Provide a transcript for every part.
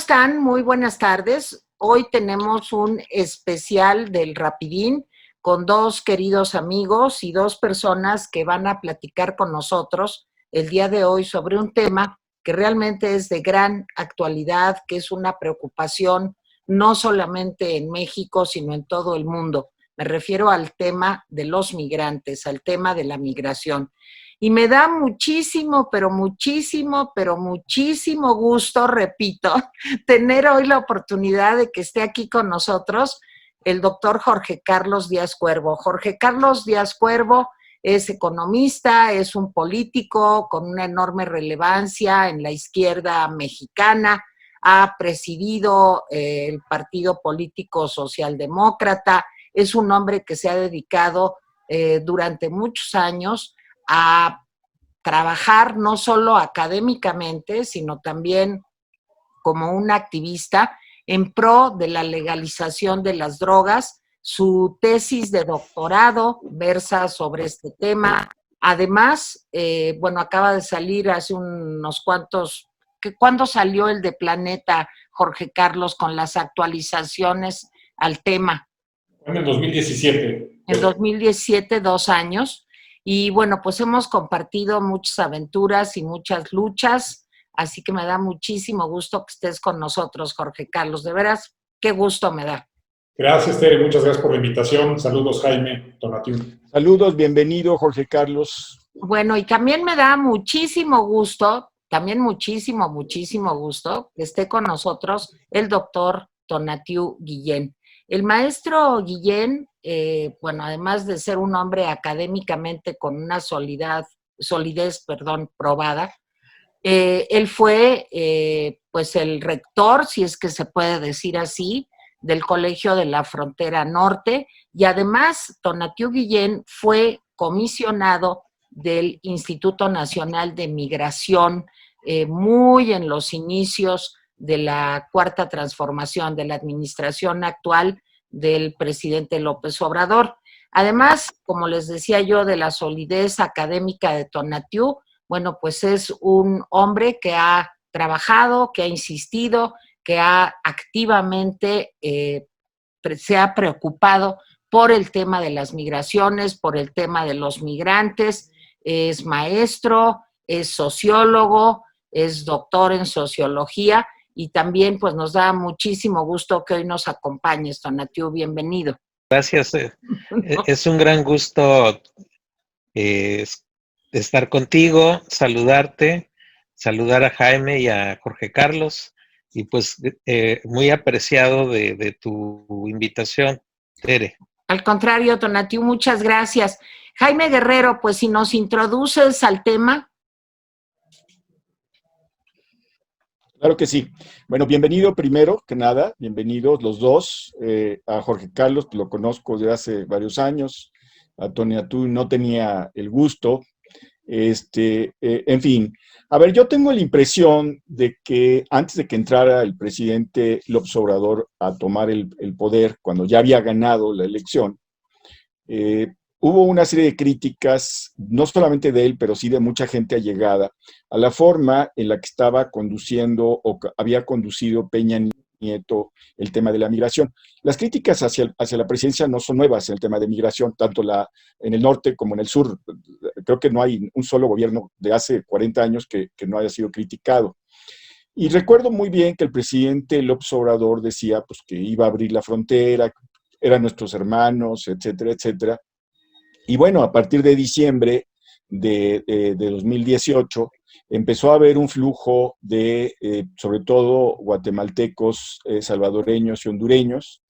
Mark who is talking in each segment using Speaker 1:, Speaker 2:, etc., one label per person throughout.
Speaker 1: están? Muy buenas tardes. Hoy tenemos un especial del Rapidín con dos queridos amigos y dos personas que van a platicar con nosotros el día de hoy sobre un tema que realmente es de gran actualidad, que es una preocupación no solamente en México, sino en todo el mundo. Me refiero al tema de los migrantes, al tema de la migración. Y me da muchísimo, pero muchísimo, pero muchísimo gusto, repito, tener hoy la oportunidad de que esté aquí con nosotros el doctor Jorge Carlos Díaz Cuervo. Jorge Carlos Díaz Cuervo es economista, es un político con una enorme relevancia en la izquierda mexicana, ha presidido el Partido Político Socialdemócrata, es un hombre que se ha dedicado durante muchos años a trabajar no solo académicamente, sino también como un activista en pro de la legalización de las drogas. Su tesis de doctorado versa sobre este tema. Además, acaba de salir hace unos cuantos, ¿cuándo salió el de Planeta, Jorge Carlos, con las actualizaciones al tema?
Speaker 2: En el 2017.
Speaker 1: En 2017, 2 años. Y bueno, pues hemos compartido muchas aventuras y muchas luchas, así que me da muchísimo gusto que estés con nosotros, Jorge Carlos. De veras, qué gusto me da.
Speaker 2: Gracias, Tere. Muchas gracias por la invitación. Saludos, Jaime Tonatiu.
Speaker 3: Saludos, bienvenido, Jorge Carlos.
Speaker 1: Bueno, y también me da muchísimo gusto, muchísimo gusto que esté con nosotros el doctor Tonatiu Guillén. El maestro Guillén, además de ser un hombre académicamente con una solidez probada, él fue el rector, si es que se puede decir así, del Colegio de la Frontera Norte, y además Tonatiu Guillén fue comisionado del Instituto Nacional de Migración, muy en los inicios de la Cuarta Transformación de la administración actual del presidente López Obrador. Además, como les decía yo, de la solidez académica de Tonatiu, bueno, pues es un hombre que ha trabajado, que ha insistido, que ha activamente se ha preocupado por el tema de las migraciones, por el tema de los migrantes. Es maestro, es sociólogo, es doctor en sociología y también pues nos da muchísimo gusto que hoy nos acompañes, Tonatiu, bienvenido.
Speaker 4: Gracias, es un gran gusto estar contigo, saludarte, saludar a Jaime y a Jorge Carlos y pues muy apreciado de tu invitación, Tere.
Speaker 1: Al contrario, Tonatiu, muchas gracias. Jaime Guerrero, pues si nos introduces al tema.
Speaker 3: Claro que sí. Bueno, bienvenido primero que nada, bienvenidos los dos. A Jorge Carlos, pues, lo conozco desde hace varios años. A Tonatiu no tenía el gusto. En fin, a ver, yo tengo la impresión de que antes de que entrara el presidente López Obrador a tomar el poder, cuando ya había ganado la elección, hubo una serie de críticas, no solamente de él, pero sí de mucha gente allegada, a la forma en la que estaba conduciendo o había conducido Peña Nieto el tema de la migración. Las críticas hacia la presidencia no son nuevas en el tema de migración, tanto en el norte como en el sur. Creo que no hay un solo gobierno de hace 40 años que no haya sido criticado. Y recuerdo muy bien que el presidente López Obrador decía pues, que iba a abrir la frontera, eran nuestros hermanos, etcétera, etcétera. Y bueno, a partir de diciembre de 2018, empezó a haber un flujo de, sobre todo, guatemaltecos, salvadoreños y hondureños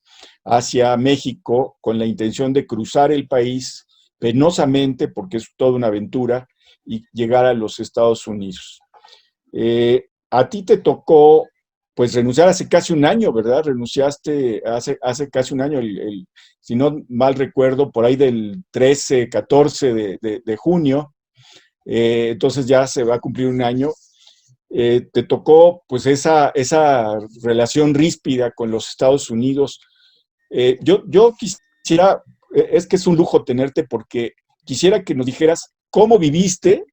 Speaker 3: hacia México con la intención de cruzar el país penosamente, porque es toda una aventura, y llegar a los Estados Unidos. A ti te tocó pues renunciar hace casi un año, ¿verdad? Renunciaste hace casi un año, si no mal recuerdo, por ahí del 13, 14 de junio. Entonces ya se va a cumplir un año. Te tocó pues esa relación ríspida con los Estados Unidos. Yo quisiera, es que es un lujo tenerte porque quisiera que nos dijeras cómo viviste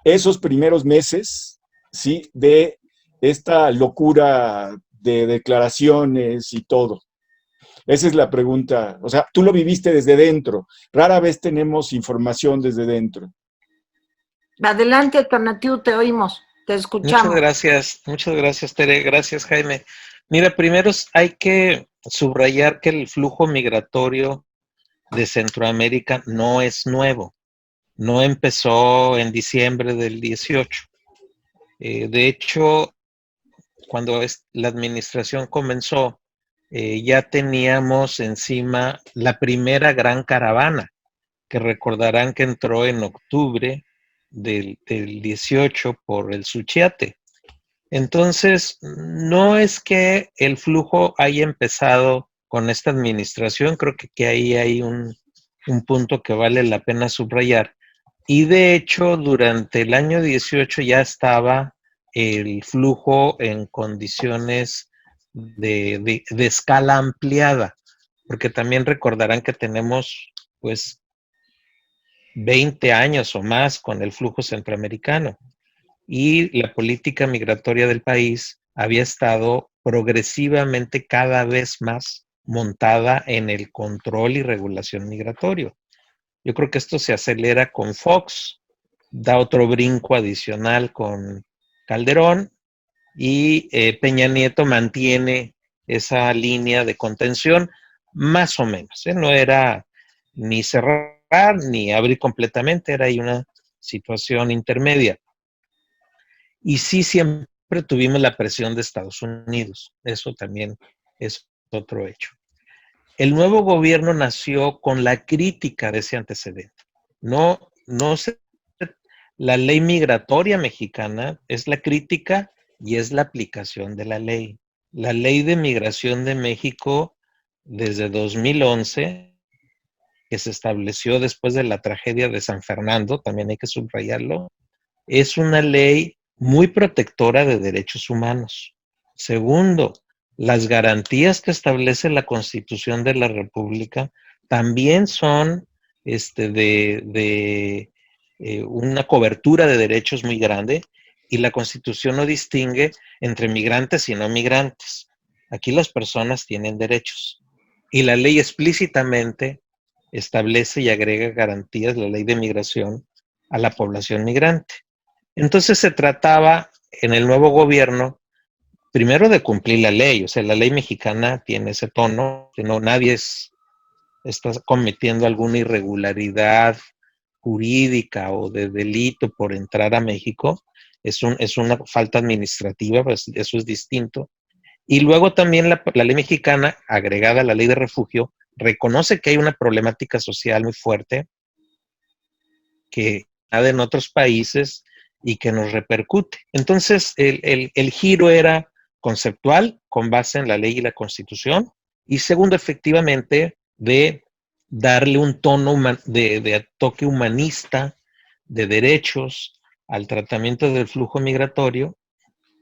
Speaker 3: esos primeros meses, ¿sí? De esta locura de declaraciones y todo? Esa es la pregunta. O sea, tú lo viviste desde dentro. Rara vez tenemos información desde dentro.
Speaker 1: Adelante, Tonatiu, te oímos, te escuchamos.
Speaker 4: Muchas gracias, Tere, gracias, Jaime. Mira, primero hay que subrayar que el flujo migratorio de Centroamérica no es nuevo, no empezó en diciembre del 18. De hecho, cuando la administración comenzó, ya teníamos encima la primera gran caravana, que recordarán que entró en octubre del 18 por el Suchiate. Entonces, no es que el flujo haya empezado con esta administración, creo que ahí hay un punto que vale la pena subrayar. Y de hecho, durante el año 18 ya estaba el flujo en condiciones de escala ampliada, porque también recordarán que tenemos pues 20 años o más con el flujo centroamericano y la política migratoria del país había estado progresivamente cada vez más montada en el control y regulación migratorio. Yo creo que esto se acelera con Fox, da otro brinco adicional con Calderón y Peña Nieto mantiene esa línea de contención más o menos. No era ni cerrar ni abrir completamente, era ahí una situación intermedia. Y sí, siempre tuvimos la presión de Estados Unidos. Eso también es otro hecho. El nuevo gobierno nació con la crítica de ese antecedente. La ley migratoria mexicana es la crítica y es la aplicación de la ley. La ley de migración de México desde 2011, que se estableció después de la tragedia de San Fernando, también hay que subrayarlo, es una ley muy protectora de derechos humanos. Segundo, las garantías que establece la Constitución de la República también son una cobertura de derechos muy grande y la Constitución no distingue entre migrantes y no migrantes. Aquí las personas tienen derechos y la ley explícitamente establece y agrega garantías, la ley de migración, a la población migrante. Entonces se trataba en el nuevo gobierno, primero de cumplir la ley, o sea, la ley mexicana tiene ese tono, que no nadie está cometiendo alguna irregularidad jurídica o de delito por entrar a México, es una falta administrativa, pues eso es distinto. Y luego también la ley mexicana, agregada a la ley de refugio, reconoce que hay una problemática social muy fuerte que hay en otros países y que nos repercute. Entonces, el giro era conceptual, con base en la ley y la Constitución, y segundo, efectivamente, de darle un tono de toque humanista, de derechos al tratamiento del flujo migratorio,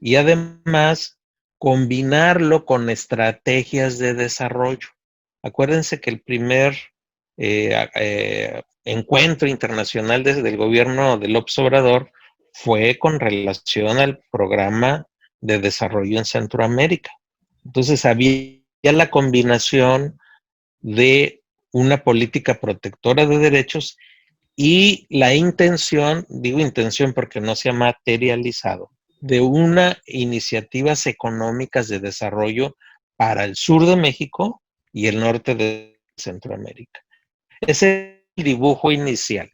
Speaker 4: y además combinarlo con estrategias de desarrollo. Acuérdense que el primer encuentro internacional desde el gobierno de López Obrador fue con relación al programa de desarrollo en Centroamérica. Entonces había la combinación de una política protectora de derechos y la intención, digo intención porque no se ha materializado, de una iniciativas económicas de desarrollo para el sur de México y el norte de Centroamérica. Ese es el dibujo inicial.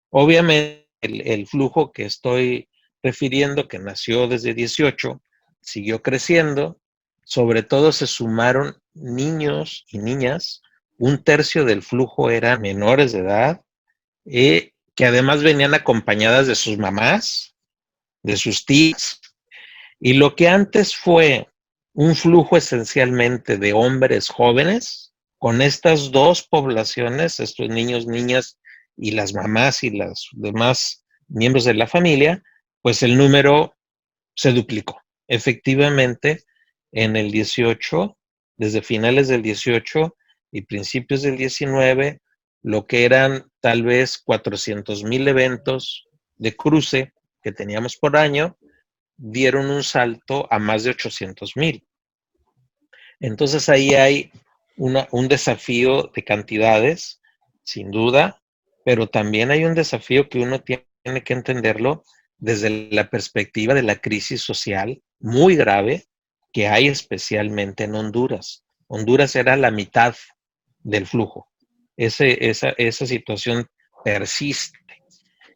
Speaker 4: Obviamente, el flujo que estoy refiriendo, que nació desde 18, siguió creciendo. Sobre todo se sumaron niños y niñas. Un tercio del flujo eran menores de edad, que además venían acompañadas de sus mamás, de sus tías. Y lo que antes fue un flujo esencialmente de hombres jóvenes, con estas dos poblaciones, estos niños, niñas y las mamás y los demás miembros de la familia, pues el número se duplicó. Efectivamente, en el 18, desde finales del 18 y principios del 19, lo que eran tal vez 400,000 eventos de cruce que teníamos por año, dieron un salto a más de 800,000. Entonces ahí hay un desafío de cantidades, sin duda, pero también hay un desafío que uno tiene que entenderlo desde la perspectiva de la crisis social muy grave que hay especialmente en Honduras. Honduras era la mitad del flujo. Esa situación persiste.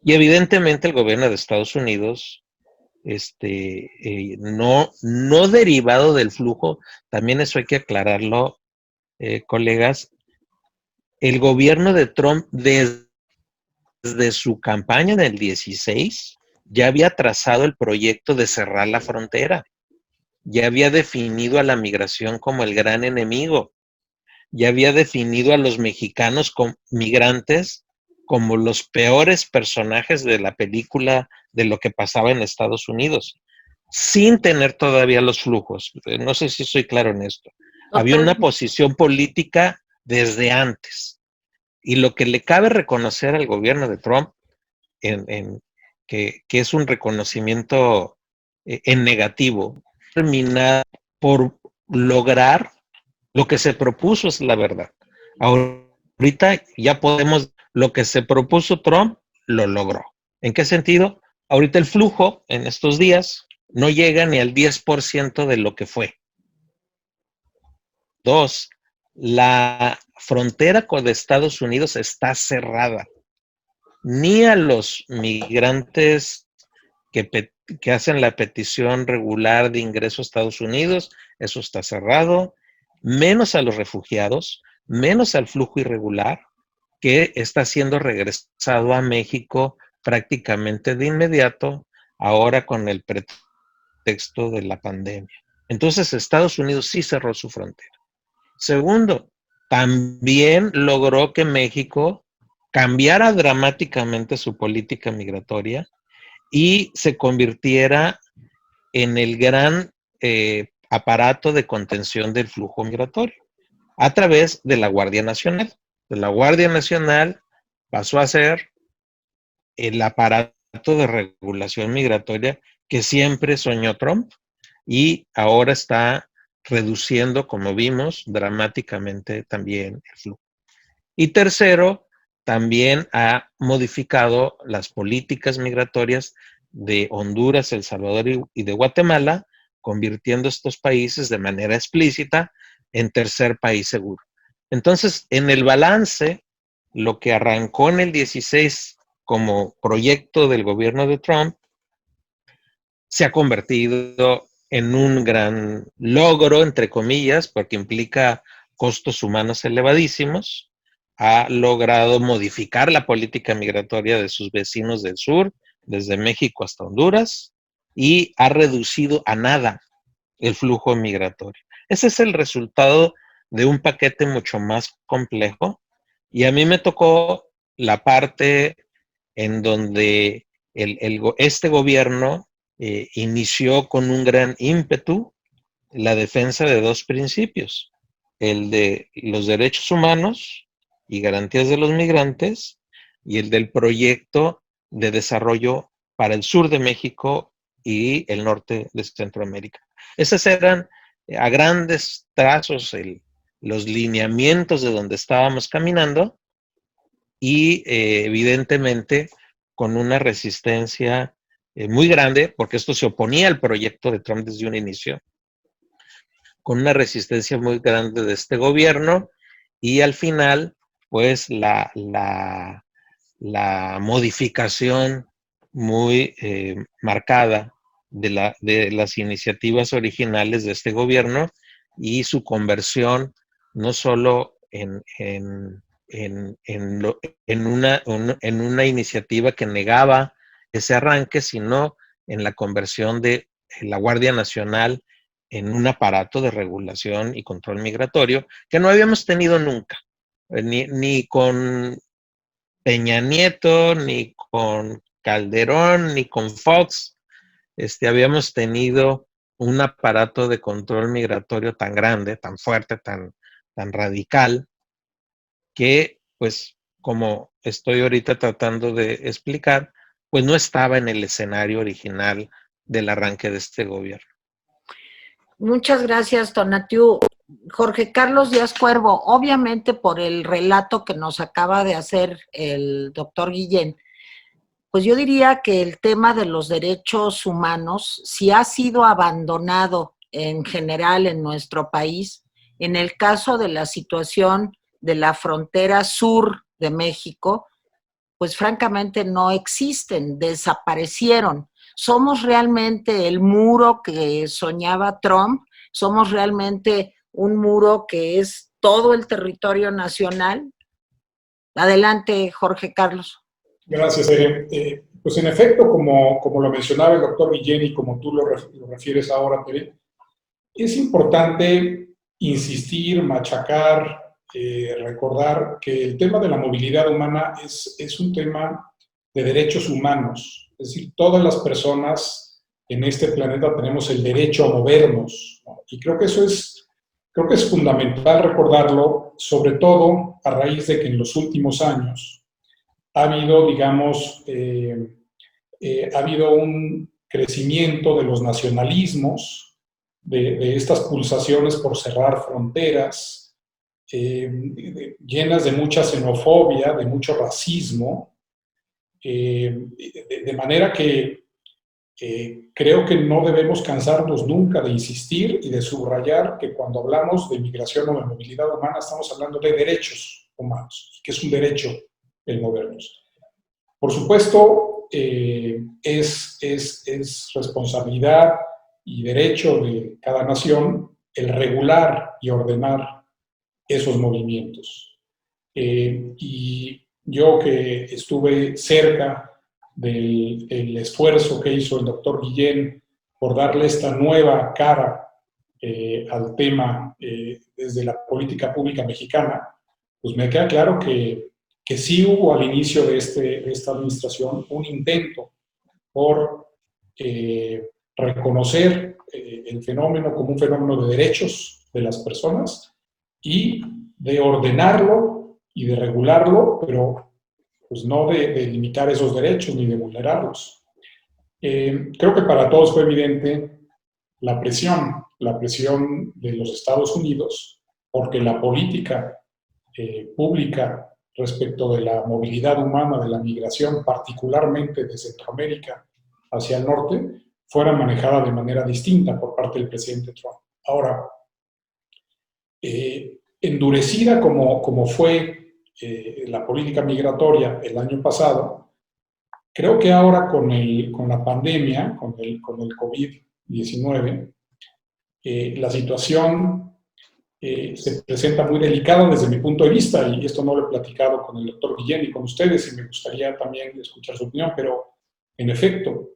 Speaker 4: Y evidentemente el gobierno de Estados Unidos, no derivado del flujo, también eso hay que aclararlo, colegas, el gobierno de Trump desde su campaña del 16 ya había trazado el proyecto de cerrar la frontera, ya había definido a la migración como el gran enemigo, ya había definido a los mexicanos migrantes como los peores personajes de la película de lo que pasaba en Estados Unidos, sin tener todavía los flujos. No sé si soy claro en esto. Había una posición política desde antes. Y lo que le cabe reconocer al gobierno de Trump, que es un reconocimiento en negativo, terminar por lograr lo que se propuso, es la verdad. Ahorita ya podemos, lo que se propuso Trump, lo logró. ¿En qué sentido? Ahorita el flujo en estos días no llega ni al 10% de lo que fue. 2, la frontera con Estados Unidos está cerrada. Ni a los migrantes que hacen la petición regular de ingreso a Estados Unidos, eso está cerrado, menos a los refugiados, menos al flujo irregular, que está siendo regresado a México prácticamente de inmediato, ahora con el pretexto de la pandemia. Entonces, Estados Unidos sí cerró su frontera. Segundo, también logró que México cambiara dramáticamente su política migratoria y se convirtiera en el gran aparato de contención del flujo migratorio a través de la Guardia Nacional. La Guardia Nacional pasó a ser el aparato de regulación migratoria que siempre soñó Trump y ahora está reduciendo, como vimos, dramáticamente también el flujo. Y tercero, también ha modificado las políticas migratorias de Honduras, El Salvador y de Guatemala, convirtiendo estos países de manera explícita en tercer país seguro. Entonces, en el balance, lo que arrancó en el 16 como proyecto del gobierno de Trump se ha convertido en un gran logro, entre comillas, porque implica costos humanos elevadísimos. Ha logrado modificar la política migratoria de sus vecinos del sur, desde México hasta Honduras, y ha reducido a nada el flujo migratorio. Ese es el resultado de un paquete mucho más complejo, y a mí me tocó la parte en donde este gobierno inició con un gran ímpetu la defensa de dos principios, el de los derechos humanos y garantías de los migrantes, y el del proyecto de desarrollo para el sur de México y el norte de Centroamérica. Esos eran a grandes trazos los lineamientos de donde estábamos caminando y evidentemente con una resistencia muy grande, porque esto se oponía al proyecto de Trump desde un inicio, con una resistencia muy grande de este gobierno y al final, pues la modificación muy marcada de las iniciativas originales de este gobierno y su conversión no solo en una iniciativa que negaba ese arranque, sino en la conversión de la Guardia Nacional en un aparato de regulación y control migratorio que no habíamos tenido nunca, ni con Peña Nieto, ni con Calderón, ni con Fox. Habíamos tenido un aparato de control migratorio tan grande, tan fuerte, tan radical, que, pues, como estoy ahorita tratando de explicar, pues no estaba en el escenario original del arranque de este gobierno.
Speaker 1: Muchas gracias, Tonatiuh. Jorge Carlos Díaz Cuervo, obviamente por el relato que nos acaba de hacer el doctor Guillén, pues yo diría que el tema de los derechos humanos, si ha sido abandonado en general en nuestro país, en el caso de la situación de la frontera sur de México, pues francamente no existen, desaparecieron. ¿Somos realmente el muro que soñaba Trump? ¿Somos realmente un muro que es todo el territorio nacional? Adelante, Jorge Carlos.
Speaker 2: Gracias, Tere. Pues en efecto, como lo mencionaba el doctor Guillén y como tú lo refieres ahora, Tere, es importante insistir, machacar, recordar que el tema de la movilidad humana es un tema de derechos humanos. Es decir, todas las personas en este planeta tenemos el derecho a movernos, ¿no? Y creo que es fundamental recordarlo, sobre todo a raíz de que en los últimos años ha habido, digamos, ha habido un crecimiento de los nacionalismos, de estas pulsaciones por cerrar fronteras, llenas de mucha xenofobia, de mucho racismo, de manera que creo que no debemos cansarnos nunca de insistir y de subrayar que cuando hablamos de migración o de movilidad humana estamos hablando de derechos humanos, que es un derecho el movernos. Por supuesto, es responsabilidad y derecho de cada nación el regular y ordenar esos movimientos. Y yo que estuve cerca del esfuerzo que hizo el doctor Guillén por darle esta nueva cara al tema desde la política pública mexicana, pues me queda claro que sí hubo al inicio de esta administración un intento por reconocer el fenómeno como un fenómeno de derechos de las personas y de ordenarlo y de regularlo, pero pues no de limitar esos derechos ni de vulnerarlos. Creo que para todos fue evidente la presión de los Estados Unidos, porque la política pública respecto de la movilidad humana, de la migración, particularmente de Centroamérica hacia el norte, fuera manejada de manera distinta por parte del presidente Trump. Ahora, endurecida como fue la política migratoria el año pasado, creo que ahora con la pandemia, con el COVID-19, la situación se presenta muy delicada desde mi punto de vista, y esto no lo he platicado con el doctor Guillén y con ustedes, y me gustaría también escuchar su opinión, pero en efecto,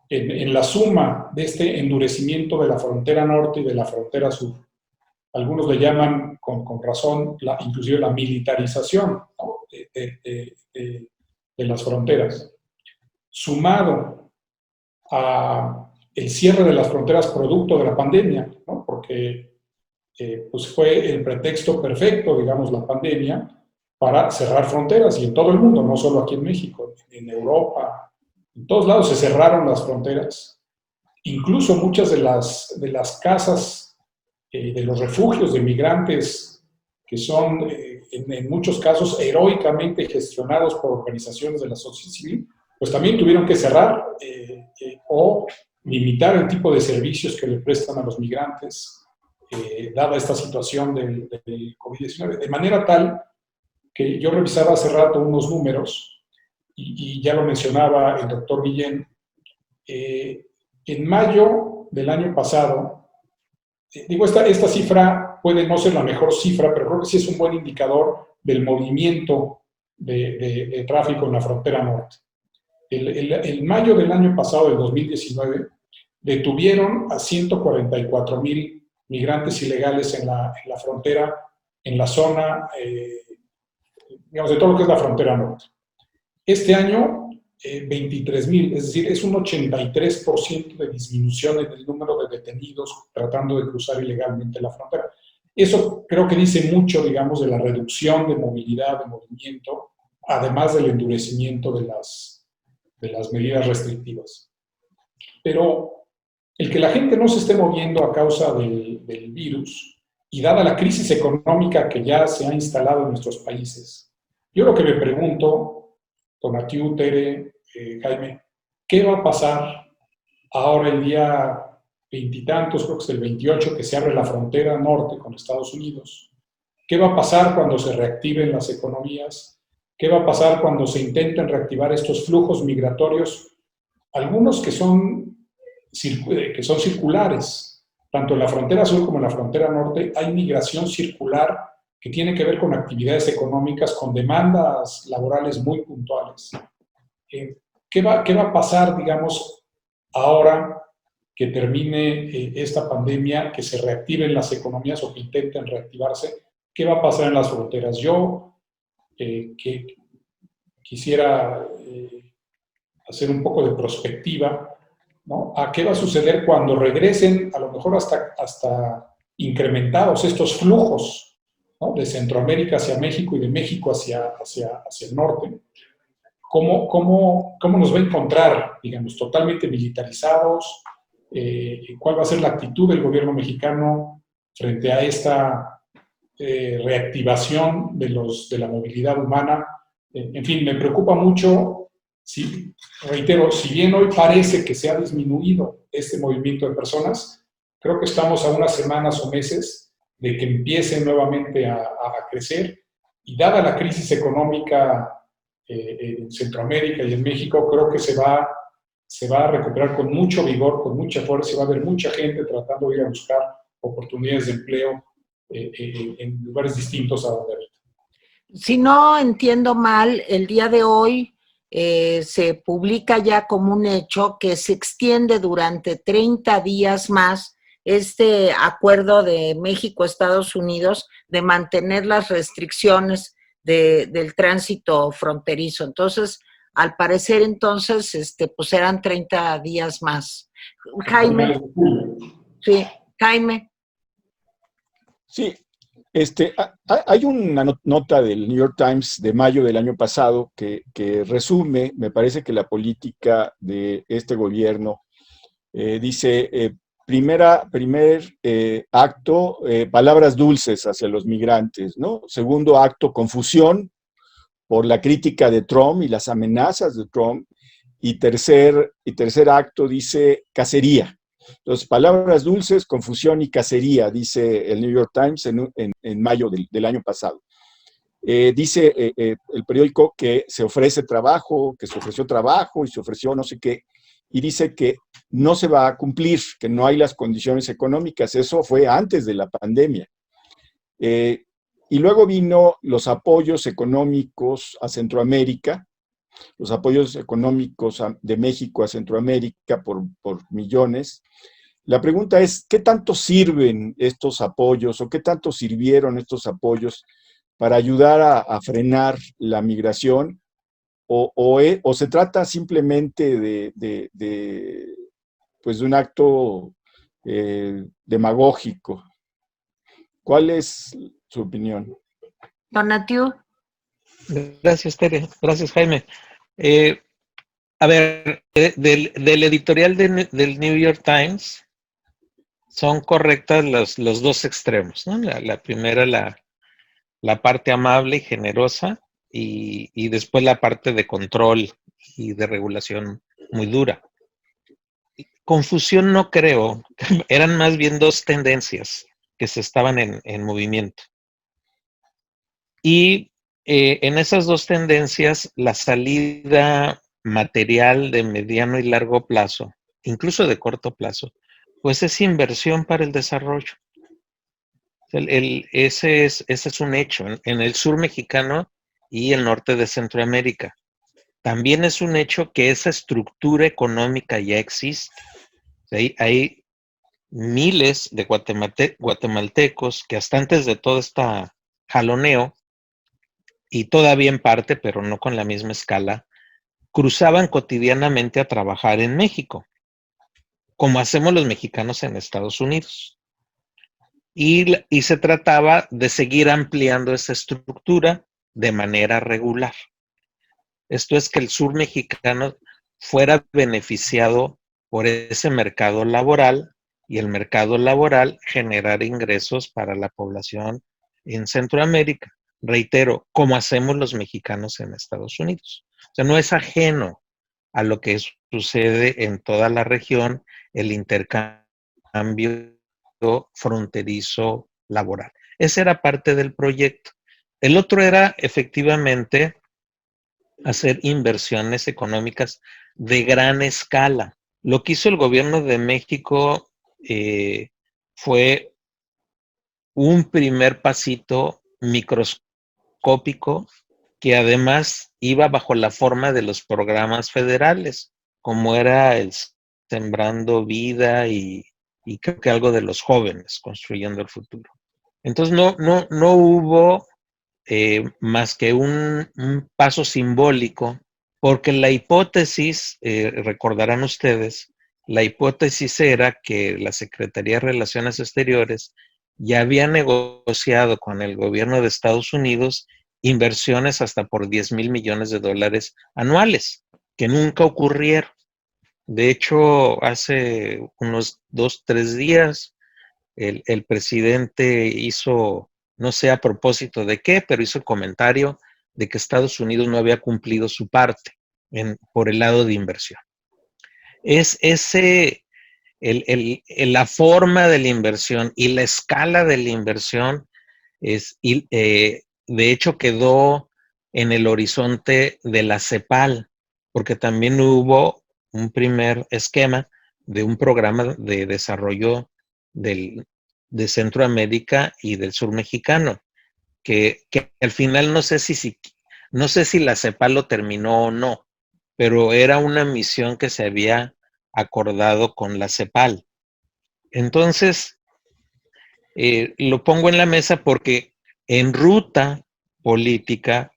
Speaker 2: en la suma de este endurecimiento de la frontera norte y de la frontera sur, algunos le llaman con razón inclusive la militarización, ¿no?, de las fronteras, sumado a el cierre de las fronteras producto de la pandemia, ¿no?, porque pues fue el pretexto perfecto, digamos, la pandemia, para cerrar fronteras, y en todo el mundo, no solo aquí en México, en Europa, en todos lados se cerraron las fronteras. Incluso muchas de las casas, de los refugios de migrantes, que son en muchos casos heroicamente gestionados por organizaciones de la sociedad civil, pues también tuvieron que cerrar o limitar el tipo de servicios que le prestan a los migrantes, dada esta situación del COVID-19. De manera tal que yo revisaba hace rato unos números, y ya lo mencionaba el doctor Guillén, en mayo del año pasado, digo, esta cifra puede no ser la mejor cifra, pero creo que sí es un buen indicador del movimiento de tráfico en la frontera norte. El mayo del año pasado, del 2019, detuvieron a 144,000 migrantes ilegales en la frontera, en la zona, digamos, de todo lo que es la frontera norte. Este año, 23,000, es decir, es un 83% de disminución en el número de detenidos tratando de cruzar ilegalmente la frontera. Eso creo que dice mucho, digamos, de la reducción de movilidad, de movimiento, además del endurecimiento de las medidas restrictivas. Pero el que la gente no se esté moviendo a causa del virus y dada la crisis económica que ya se ha instalado en nuestros países, yo lo que me pregunto, Tonatiuh, Tere, Jaime, ¿qué va a pasar ahora el día veintitantos, creo que es el 28, que se abre la frontera norte con Estados Unidos? ¿Qué va a pasar cuando se reactiven las economías? ¿Qué va a pasar cuando se intenten reactivar estos flujos migratorios? Algunos que son circulares. Tanto en la frontera sur como en la frontera norte hay migración circular que tiene que ver con actividades económicas, con demandas laborales muy puntuales. ¿Qué va a pasar, digamos, ahora que termine esta pandemia, que se reactiven las economías o que intenten reactivarse? ¿Qué va a pasar en las fronteras? Yo que quisiera hacer un poco de prospectiva, ¿no? ¿A qué va a suceder cuando regresen, a lo mejor hasta incrementados estos flujos, ¿no? De Centroamérica hacia México y de México hacia el norte? ¿Cómo nos va a encontrar, digamos, totalmente militarizados? ¿Cuál va a ser la actitud del gobierno mexicano frente a esta reactivación de la movilidad humana? En fin, me preocupa mucho, sí, reitero, si bien hoy parece que se ha disminuido este movimiento de personas, creo que estamos a unas semanas o meses de que empiece nuevamente a crecer, y dada la crisis económica en Centroamérica y en México, creo que se va a recuperar con mucho vigor, con mucha fuerza, y va a haber mucha gente tratando de ir a buscar oportunidades de empleo en lugares distintos a donde ahorita.
Speaker 1: Si no entiendo mal, el día de hoy se publica ya como un hecho que se extiende durante 30 días más este acuerdo de México-Estados Unidos de mantener las restricciones del tránsito fronterizo. Entonces, al parecer, entonces, pues eran 30 días más. Jaime. Sí, Jaime.
Speaker 3: Sí, hay una nota del New York Times de mayo del año pasado que resume, me parece que la política de este gobierno dice, primer acto, palabras dulces hacia los migrantes, ¿no? Segundo acto, confusión por la crítica de Trump y las amenazas de Trump. Y tercer acto dice cacería. Entonces, palabras dulces, confusión y cacería, dice el New York Times en mayo del año pasado. Dice el periódico que se ofrece trabajo, que se ofreció trabajo y se ofreció no sé qué, y dice que no se va a cumplir, que no hay las condiciones económicas. Eso fue antes de la pandemia. Y luego vino los apoyos económicos a Centroamérica, los apoyos económicos de México a Centroamérica por millones. La pregunta es, ¿qué tanto sirven estos apoyos o qué tanto sirvieron estos apoyos para ayudar a frenar la migración? ¿O se trata simplemente de un acto demagógico? ¿Cuál es su opinión?
Speaker 1: Tonatiuh.
Speaker 4: Gracias, Tere. Gracias, Jaime. A ver, del editorial del New York Times son correctas los dos extremos, ¿no? La primera, la parte amable y generosa, y después la parte de control y de regulación muy dura. Confusión no creo, eran más bien dos tendencias que se estaban en movimiento. Y en esas dos tendencias, la salida material de mediano y largo plazo, incluso de corto plazo, pues es inversión para el desarrollo. Ese es un hecho en el sur mexicano y el norte de Centroamérica. También es un hecho que esa estructura económica ya existe. Hay miles de guatemaltecos que hasta antes de todo este jaloneo, y todavía en parte, pero no con la misma escala, cruzaban cotidianamente a trabajar en México, como hacemos los mexicanos en Estados Unidos. Y se trataba de seguir ampliando esa estructura de manera regular. Esto es que el sur mexicano fuera beneficiado por ese mercado laboral y el mercado laboral generar ingresos para la población en Centroamérica. Reitero, como hacemos los mexicanos en Estados Unidos. O sea, no es ajeno a lo que sucede en toda la región el intercambio fronterizo laboral. Ese era parte del proyecto. El otro era efectivamente hacer inversiones económicas de gran escala. Lo que hizo el gobierno de México fue un primer pasito microscópico que además iba bajo la forma de los programas federales, como era el Sembrando Vida y creo que algo de los jóvenes construyendo el futuro. Entonces no hubo más que un paso simbólico, porque la hipótesis, recordarán ustedes, la hipótesis era que la Secretaría de Relaciones Exteriores ya había negociado con el gobierno de Estados Unidos inversiones hasta por 10,000 millones de dólares anuales, que nunca ocurrieron. De hecho, hace unos 2, 3 días, el presidente hizo, no sé a propósito de qué, pero hizo el comentario de que Estados Unidos no había cumplido su parte por el lado de inversión. Es ese, la forma de la inversión y la escala de la inversión de hecho quedó en el horizonte de la CEPAL, porque también hubo un primer esquema de un programa de desarrollo de Centroamérica y del sur mexicano, que al final no sé si la CEPAL lo terminó o no, pero era una misión que se había acordado con la CEPAL. Entonces, lo pongo en la mesa porque en ruta política,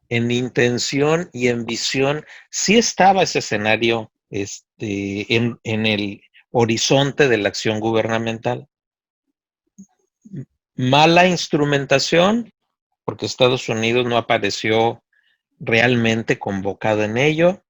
Speaker 4: en intención y en visión, sí estaba ese escenario en el horizonte de la acción gubernamental. Mala instrumentación, porque Estados Unidos no apareció realmente convocado en ello.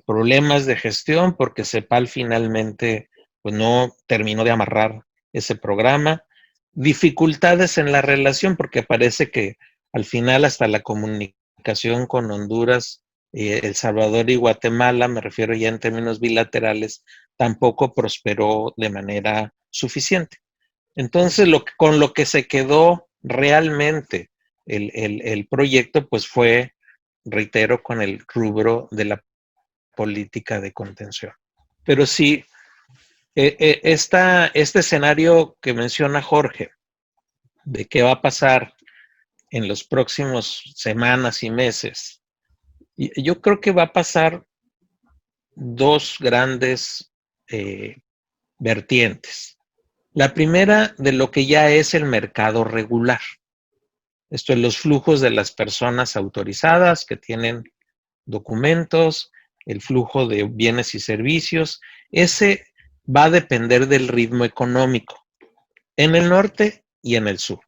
Speaker 4: Problemas de gestión, porque CEPAL finalmente pues, no terminó de amarrar ese programa. Dificultades en la relación, porque parece que al final hasta la comunicación con Honduras, El Salvador y Guatemala, me refiero ya en términos bilaterales, tampoco prosperó de manera suficiente. Entonces, con lo que se quedó realmente el proyecto, pues fue, reitero, con el rubro de la política de contención. Pero sí, este escenario que menciona Jorge, de qué va a pasar en los próximos semanas y meses, yo creo que va a pasar dos grandes vertientes. La primera, de lo que ya es el mercado regular. Esto es los flujos de las personas autorizadas que tienen documentos, el flujo de bienes y servicios. Ese va a depender del ritmo económico en el norte y en el sur,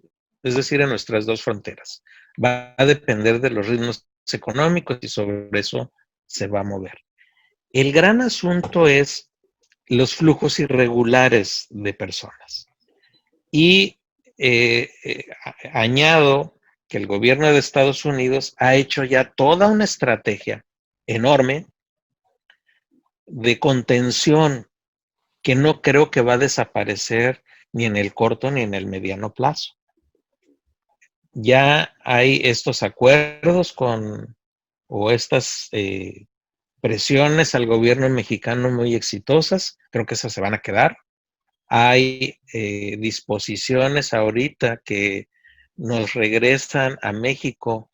Speaker 4: es decir, en nuestras dos fronteras. Va a depender de los ritmos económicos y sobre eso se va a mover. El gran asunto es los flujos irregulares de personas. Y añado que el gobierno de Estados Unidos ha hecho ya toda una estrategia enorme de contención que no creo que va a desaparecer ni en el corto ni en el mediano plazo. Ya hay estos acuerdos o estas presiones al gobierno mexicano muy exitosas, creo que esas se van a quedar. Hay disposiciones ahorita que nos regresan a México,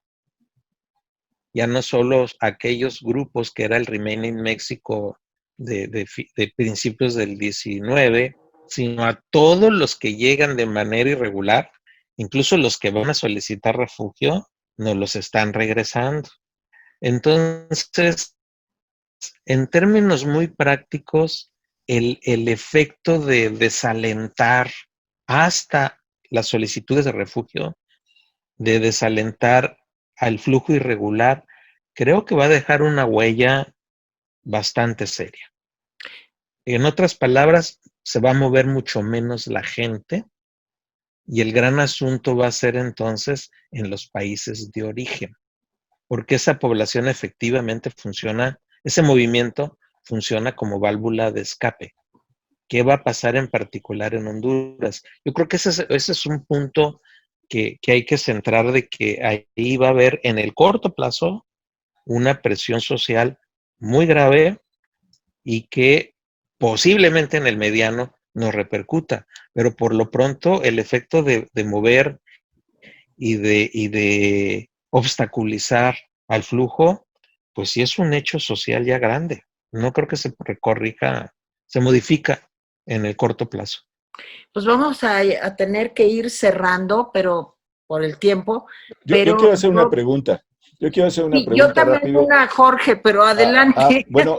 Speaker 4: ya no solo aquellos grupos que era el Remain in México de principios del 19, sino a todos los que llegan de manera irregular, incluso los que van a solicitar refugio, nos los están regresando. Entonces, en términos muy prácticos, el efecto de desalentar hasta las solicitudes de refugio, de desalentar al flujo irregular, creo que va a dejar una huella bastante seria. En otras palabras, se va a mover mucho menos la gente y el gran asunto va a ser entonces en los países de origen, porque esa población efectivamente funciona, ese movimiento funciona como válvula de escape. ¿Qué va a pasar en particular en Honduras? Yo creo que ese es un punto que hay que centrar, de que ahí va a haber en el corto plazo una presión social muy grave y que posiblemente en el mediano nos repercuta, pero por lo pronto el efecto de mover y de obstaculizar al flujo, pues sí es un hecho social ya grande. No creo que se recorrija, se modifica en el corto plazo.
Speaker 1: Pues vamos a tener que ir cerrando, pero por el tiempo.
Speaker 3: Yo quiero hacer una pregunta. Yo quiero hacer una
Speaker 1: sí, yo
Speaker 3: pregunta
Speaker 1: también
Speaker 3: rápido.
Speaker 1: una, Jorge, pero adelante.
Speaker 3: Bueno,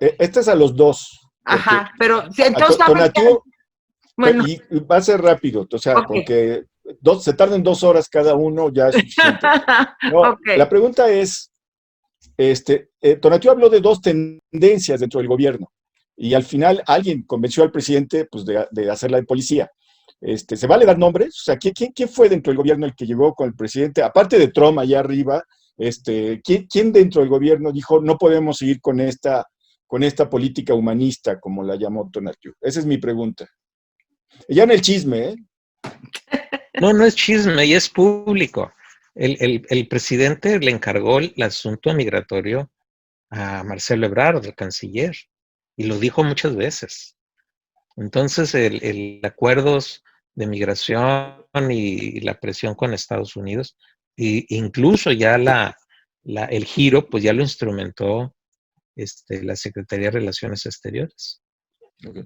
Speaker 3: esta es a los dos.
Speaker 1: Ajá, pero entonces
Speaker 3: Tonatiuh,
Speaker 1: bueno,
Speaker 3: y va a ser rápido, o sea,
Speaker 1: okay.
Speaker 3: porque se tarden 2 horas cada uno, ya es suficiente. No,
Speaker 1: okay.
Speaker 3: La pregunta es, Tonatiuh habló de 2 tendencias dentro del gobierno, y al final alguien convenció al presidente, pues, de hacerla de policía. ¿Se vale dar nombres? O sea, ¿quién fue dentro del gobierno el que llegó con el presidente? Aparte de Trump allá arriba, ¿quién dentro del gobierno dijo no podemos seguir con esta política humanista, como la llamó Tonatiuh? Esa es mi pregunta. Ya en el chisme, ¿eh?
Speaker 4: No es chisme, y es público. El presidente le encargó el asunto migratorio a Marcelo Ebrard, el canciller, y lo dijo muchas veces. Entonces, el acuerdos de migración y la presión con Estados Unidos, e incluso ya el giro, pues ya lo instrumentó la Secretaría de Relaciones Exteriores.
Speaker 3: Okay.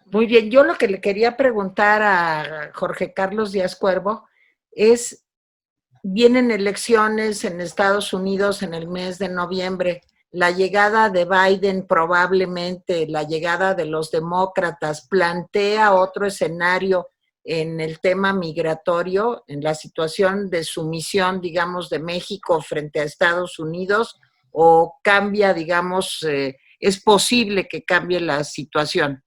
Speaker 1: Muy bien, yo lo que le quería preguntar a Jorge Carlos Díaz Cuervo es, vienen elecciones en Estados Unidos en el mes de noviembre, la llegada de Biden, probablemente la llegada de los demócratas, plantea otro escenario en el tema migratorio, en la situación de sumisión, digamos, de México frente a Estados Unidos, o cambia, digamos, es posible que cambie la situación.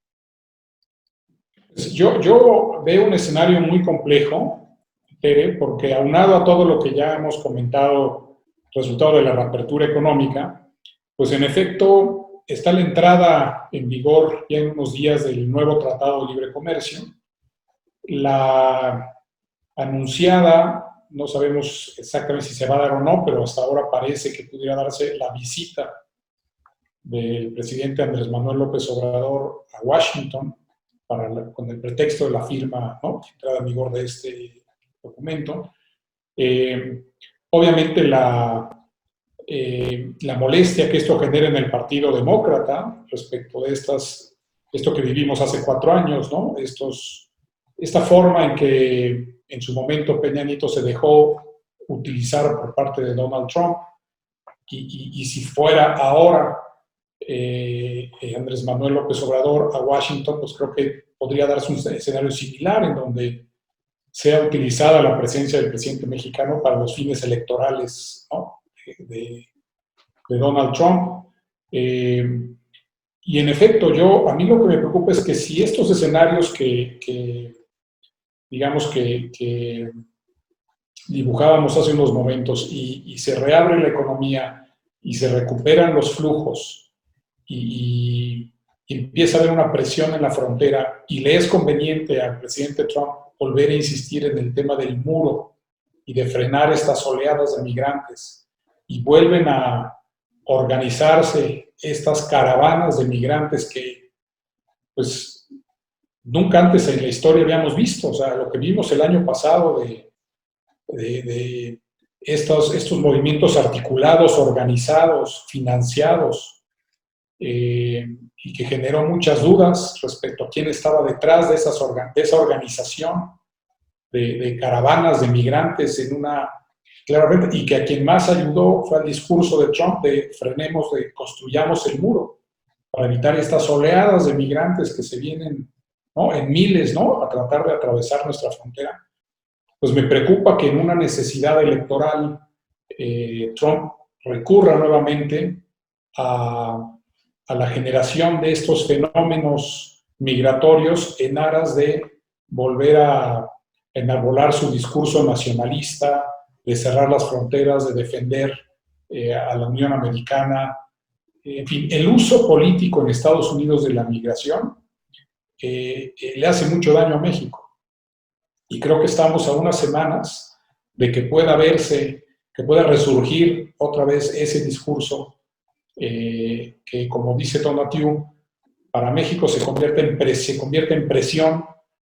Speaker 2: Yo veo un escenario muy complejo, Tere, porque aunado a todo lo que ya hemos comentado, resultado de la reapertura económica, pues en efecto está la entrada en vigor ya en unos días del nuevo Tratado de Libre Comercio. La anunciada, no sabemos exactamente si se va a dar o no, pero hasta ahora parece que pudiera darse la visita del presidente Andrés Manuel López Obrador a Washington, con el pretexto de la firma, ¿no?, entrada en vigor de este documento. Obviamente la molestia que esto genera en el Partido Demócrata respecto de esto que vivimos hace 4 años, ¿no? Esta forma en que en su momento Peña Nieto se dejó utilizar por parte de Donald Trump, y si fuera ahora Andrés Manuel López Obrador a Washington, pues creo que podría darse un escenario similar en donde sea utilizada la presencia del presidente mexicano para los fines electorales, ¿no?, de Donald Trump. Y en efecto, a mí lo que me preocupa es que si estos escenarios que digamos que dibujábamos hace unos momentos y se reabre la economía y se recuperan los flujos y empieza a haber una presión en la frontera y le es conveniente al presidente Trump volver a insistir en el tema del muro y de frenar estas oleadas de migrantes, y vuelven a organizarse estas caravanas de migrantes que pues nunca antes en la historia habíamos visto. O sea, lo que vimos el año pasado de estos movimientos articulados, organizados, financiados, y que generó muchas dudas respecto a quién estaba detrás de esa organización de caravanas de migrantes claramente, y que a quien más ayudó fue al discurso de Trump de construyamos el muro para evitar estas oleadas de migrantes que se vienen, ¿no?, en miles, ¿no?, a tratar de atravesar nuestra frontera. Pues me preocupa que en una necesidad electoral Trump recurra nuevamente a la generación de estos fenómenos migratorios en aras de volver a enarbolar su discurso nacionalista, de cerrar las fronteras, de defender a la Unión Americana. En fin, el uso político en Estados Unidos de la migración le hace mucho daño a México. Y creo que estamos a unas semanas de que pueda verse, que pueda resurgir otra vez ese discurso que, como dice Tonatiuh, para México se convierte en presión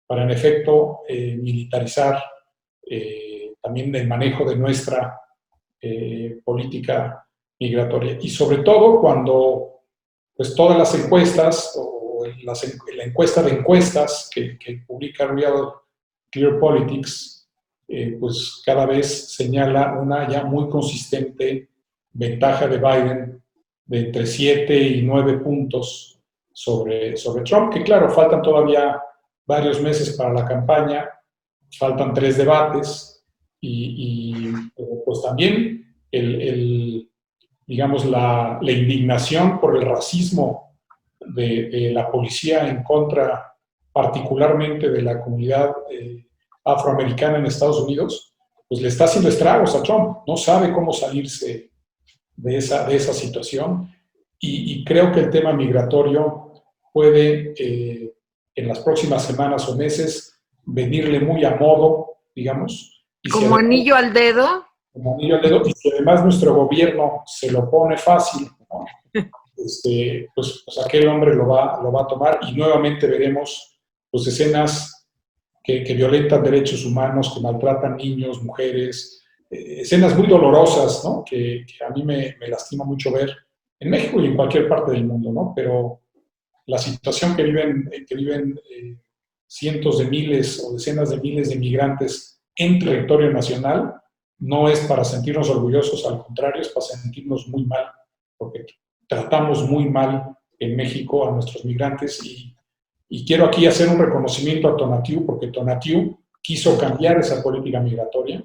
Speaker 2: para, en efecto, militarizar también el manejo de nuestra política migratoria. Y sobre todo cuando pues, todas las encuestas, o la encuesta de encuestas que publica Real Clear Politics, pues cada vez señala una ya muy consistente ventaja de Biden de entre 7 y 9 puntos sobre Trump, que claro, faltan todavía varios meses para la campaña, faltan 3 debates y pues también digamos, la indignación por el racismo de la policía en contra particularmente de la comunidad afroamericana en Estados Unidos, pues le está haciendo estragos a Trump. No sabe cómo salirse de esa situación y creo que el tema migratorio puede en las próximas semanas o meses venirle muy a modo, digamos.
Speaker 1: Como anillo al dedo.
Speaker 2: Como anillo al dedo, y si además nuestro gobierno se lo pone fácil, ¿no? Pues aquel hombre lo va a tomar y nuevamente veremos pues, escenas que violentan derechos humanos, que maltratan niños, mujeres, escenas muy dolorosas, ¿no? que a mí me lastima mucho ver en México y en cualquier parte del mundo, ¿no? Pero la situación que viven cientos de miles o decenas de miles de migrantes en territorio nacional no es para sentirnos orgullosos, al contrario, es para sentirnos muy mal, porque tratamos muy mal en México a nuestros migrantes y quiero aquí hacer un reconocimiento a Tonatiuh, porque Tonatiuh quiso cambiar esa política migratoria.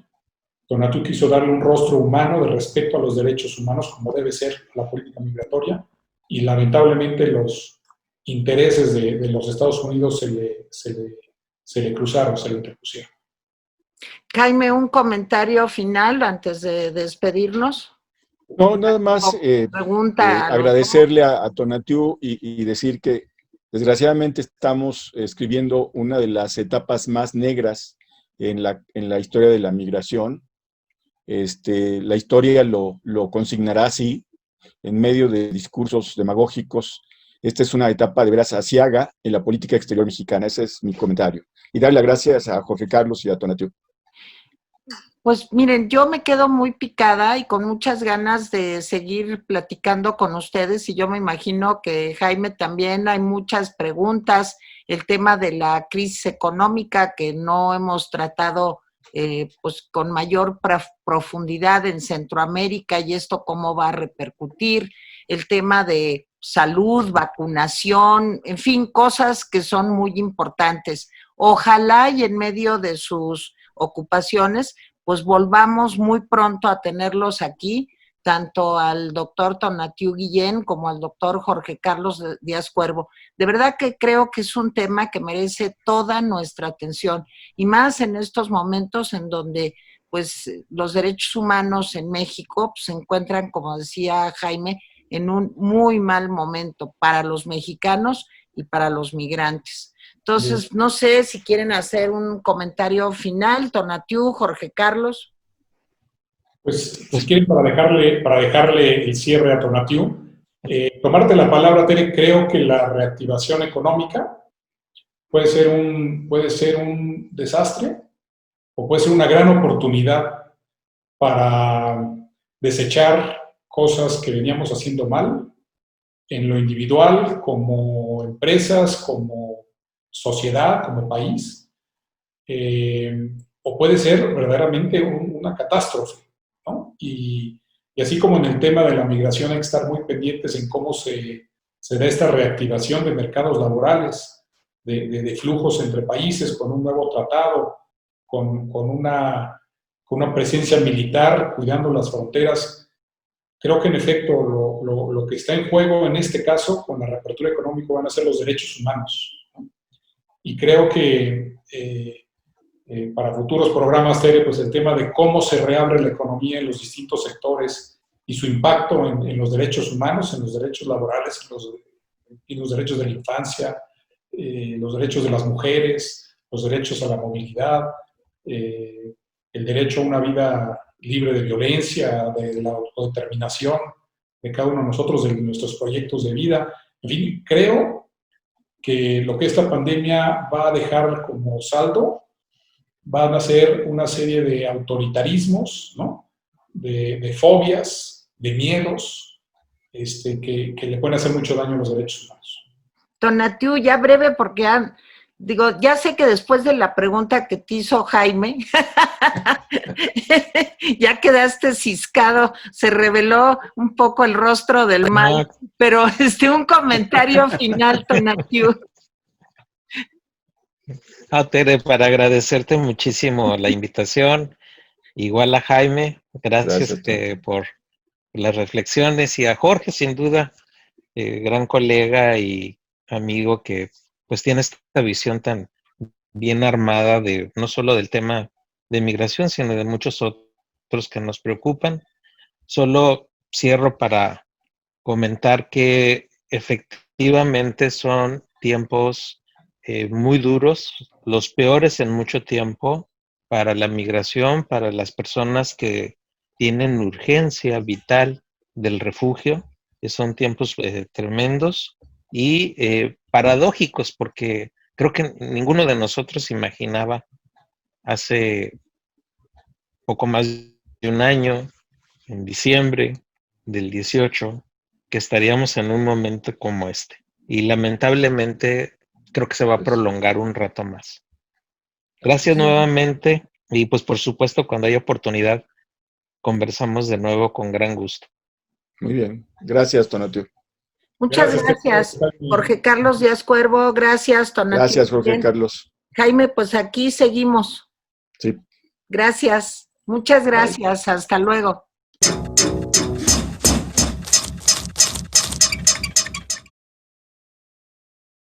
Speaker 2: Tonatiuh quiso darle un rostro humano de respeto a los derechos humanos, como debe ser la política migratoria, y lamentablemente los intereses de los Estados Unidos se le cruzaron, se le interpusieron.
Speaker 1: Jaime, un comentario final antes de despedirnos.
Speaker 3: No, nada más agradecerle a Tonatiuh y decir que desgraciadamente estamos escribiendo una de las etapas más negras en la historia de la migración. La historia lo consignará así, en medio de discursos demagógicos. Esta es una etapa de veras aciaga en la política exterior mexicana. Ese es mi comentario. Y darle las gracias a Jorge Carlos y a Tonatiuh.
Speaker 1: Pues miren, yo me quedo muy picada y con muchas ganas de seguir platicando con ustedes y yo me imagino que Jaime también, hay muchas preguntas, el tema de la crisis económica que no hemos tratado pues con mayor profundidad en Centroamérica y esto cómo va a repercutir, el tema de salud, vacunación, en fin, cosas que son muy importantes. Ojalá y en medio de sus ocupaciones pues volvamos muy pronto a tenerlos aquí, tanto al doctor Tonatiuh Guillén como al doctor Jorge Carlos Díaz Cuervo. De verdad que creo que es un tema que merece toda nuestra atención, y más en estos momentos en donde pues, los derechos humanos en México pues, se encuentran, como decía Jaime, en un muy mal momento para los mexicanos y para los migrantes. Entonces, no sé si quieren hacer un comentario final, Tonatiuh, Jorge Carlos.
Speaker 2: Pues, si quieren, para dejarle el cierre a Tonatiuh, tomarte la palabra, Tere, creo que la reactivación económica puede ser un desastre o puede ser una gran oportunidad para desechar cosas que veníamos haciendo mal en lo individual, como empresas, como sociedad, como país, o puede ser verdaderamente una catástrofe, ¿no? Y así como en el tema de la migración hay que estar muy pendientes en cómo se da esta reactivación de mercados laborales, de flujos entre países, con un nuevo tratado, con una presencia militar cuidando las fronteras. Creo que en efecto lo que está en juego en este caso con la reapertura económica van a ser los derechos humanos, ¿no? y creo que para futuros programas, Tere, pues el tema de cómo se reabre la economía en los distintos sectores y su impacto en los derechos humanos, en los derechos laborales, en los derechos de la infancia, los derechos de las mujeres, los derechos a la movilidad, el derecho a una vida libre de violencia, de la autodeterminación de cada uno de nosotros, de nuestros proyectos de vida. En fin, creo que lo que esta pandemia va a dejar como saldo van a ser una serie de autoritarismos, ¿no? De fobias, de miedos, que le pueden hacer mucho daño a los derechos humanos.
Speaker 1: Tonatiuh, ya breve, porque digo, ya sé que después de la pregunta que te hizo Jaime, ya quedaste ciscado, se reveló un poco el rostro del mal, pero un comentario final, Tonatiuh.
Speaker 4: Tere, para agradecerte muchísimo la invitación, igual a Jaime, gracias por las reflexiones, y a Jorge, sin duda, gran colega y amigo que pues tiene esta visión tan bien armada de no solo del tema de migración, sino de muchos otros que nos preocupan. Solo cierro para comentar que efectivamente son tiempos muy duros, los peores en mucho tiempo para la migración, para las personas que tienen urgencia vital del refugio, que son tiempos tremendos y paradójicos, porque creo que ninguno de nosotros imaginaba hace poco más de un año, en diciembre del 18, que estaríamos en un momento como este. Y lamentablemente creo que se va a prolongar un rato más. Gracias nuevamente y pues por supuesto cuando haya oportunidad conversamos de nuevo con gran gusto.
Speaker 3: Muy bien. Gracias, Tonatiuh.
Speaker 1: Muchas gracias, Jorge Carlos Díaz Cuervo. Gracias, Tonatiuh.
Speaker 3: Gracias, Jorge Carlos.
Speaker 1: Jaime, pues aquí seguimos.
Speaker 3: Sí.
Speaker 1: Gracias. Muchas gracias. Bye. Hasta luego.